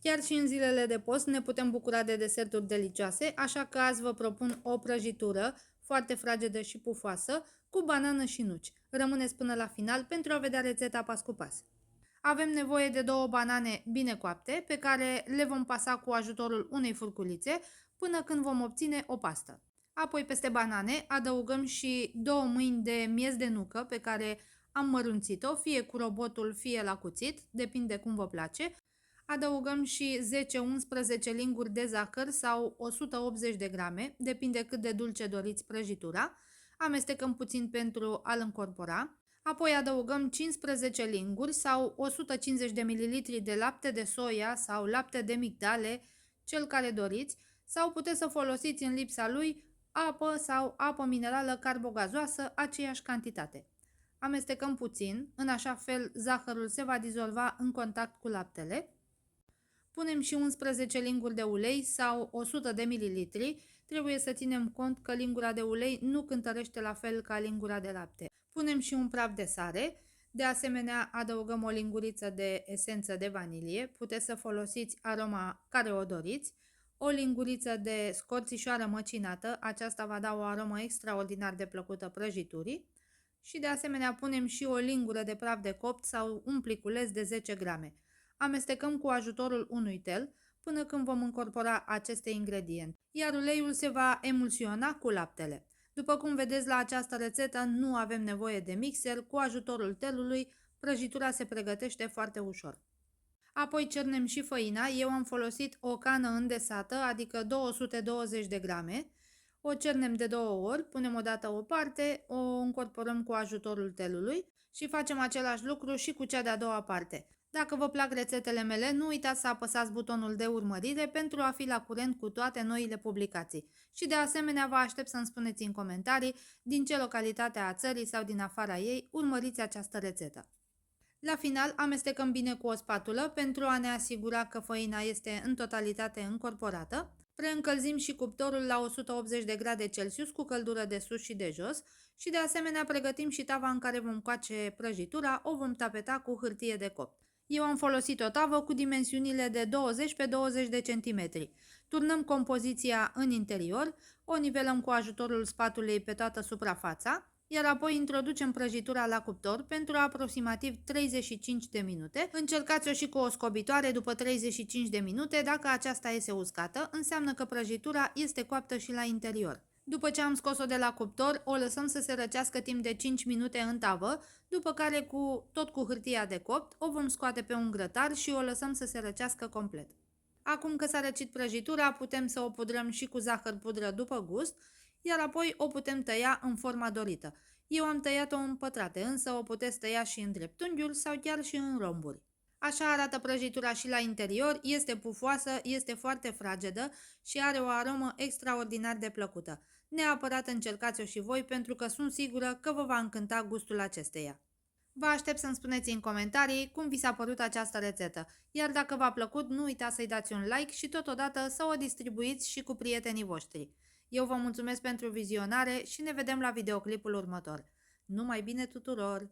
Chiar și în zilele de post ne putem bucura de deserturi delicioase, așa că azi vă propun o prăjitură foarte fragedă și pufoasă cu banană și nuci. Rămâneți până la final pentru a vedea rețeta pas cu pas. Avem nevoie de 2 banane bine coapte pe care le vom pasa cu ajutorul unei furculițe până când vom obține o pastă. Apoi peste banane adăugăm și 2 mâini de miez de nucă pe care am mărunțit-o, fie cu robotul, fie la cuțit, depinde cum vă place. Adăugăm și 10-11 linguri de zahăr sau 180 de grame, depinde cât de dulce doriți prăjitura. Amestecăm puțin pentru a-l încorpora. Apoi adăugăm 15 linguri sau 150 de ml de lapte de soia sau lapte de migdale, cel care doriți, sau puteți să folosiți în lipsa lui apă sau apă minerală carbogazoasă, aceeași cantitate. Amestecăm puțin, în așa fel zahărul se va dizolva în contact cu laptele. Punem și 11 linguri de ulei sau 100 de mililitri. Trebuie să ținem cont că lingura de ulei nu cântărește la fel ca lingura de lapte. Punem și un praf de sare. De asemenea, adăugăm o linguriță de esență de vanilie. Puteți să folosiți aroma care o doriți. O linguriță de scorțișoară măcinată. Aceasta va da o aromă extraordinar de plăcută prăjiturii. Și de asemenea punem și o lingură de praf de copt sau un pliculeț de 10 grame. Amestecăm cu ajutorul unui tel până când vom încorpora aceste ingrediente, iar uleiul se va emulsiona cu laptele. După cum vedeți la această rețetă, nu avem nevoie de mixer, cu ajutorul telului prăjitura se pregătește foarte ușor. Apoi cernem și făina, eu am folosit o cană îndesată, adică 220 de grame. O cernem de 2 ori, punem o dată o parte, o încorporăm cu ajutorul telului și facem același lucru și cu cea de-a doua parte. Dacă vă plac rețetele mele, nu uitați să apăsați butonul de urmărire pentru a fi la curent cu toate noile publicații. Și de asemenea vă aștept să-mi spuneți în comentarii din ce localitate a țării sau din afara ei urmăriți această rețetă. La final amestecăm bine cu o spatulă pentru a ne asigura că făina este în totalitate încorporată. Preîncălzim și cuptorul la 180 de grade Celsius cu căldură de sus și de jos și de asemenea pregătim și tava în care vom coace prăjitura, o vom tapeta cu hârtie de copt. Eu am folosit o tavă cu dimensiunile de 20 pe 20 de centimetri. Turnăm compoziția în interior, o nivelăm cu ajutorul spatulei pe toată suprafața, iar apoi introducem prăjitura la cuptor pentru aproximativ 35 de minute. Încercați-o și cu o scobitoare după 35 de minute. Dacă aceasta este uscată, înseamnă că prăjitura este coaptă și la interior. După ce am scos-o de la cuptor, o lăsăm să se răcească timp de 5 minute în tavă, după care tot cu hârtia de copt o vom scoate pe un grătar și o lăsăm să se răcească complet. Acum că s-a răcit prăjitura, putem să o pudrăm și cu zahăr pudră după gust, iar apoi o putem tăia în forma dorită. Eu am tăiat-o în pătrate, însă o puteți tăia și în dreptunghiuri sau chiar și în romburi. Așa arată prăjitura și la interior, este pufoasă, este foarte fragedă și are o aromă extraordinar de plăcută. Neapărat încercați-o și voi pentru că sunt sigură că vă va încânta gustul acesteia. Vă aștept să-mi spuneți în comentarii cum vi s-a părut această rețetă, iar dacă v-a plăcut, nu uitați să-i dați un like și totodată să o distribuiți și cu prietenii voștri. Eu vă mulțumesc pentru vizionare și ne vedem la videoclipul următor. Numai bine tuturor!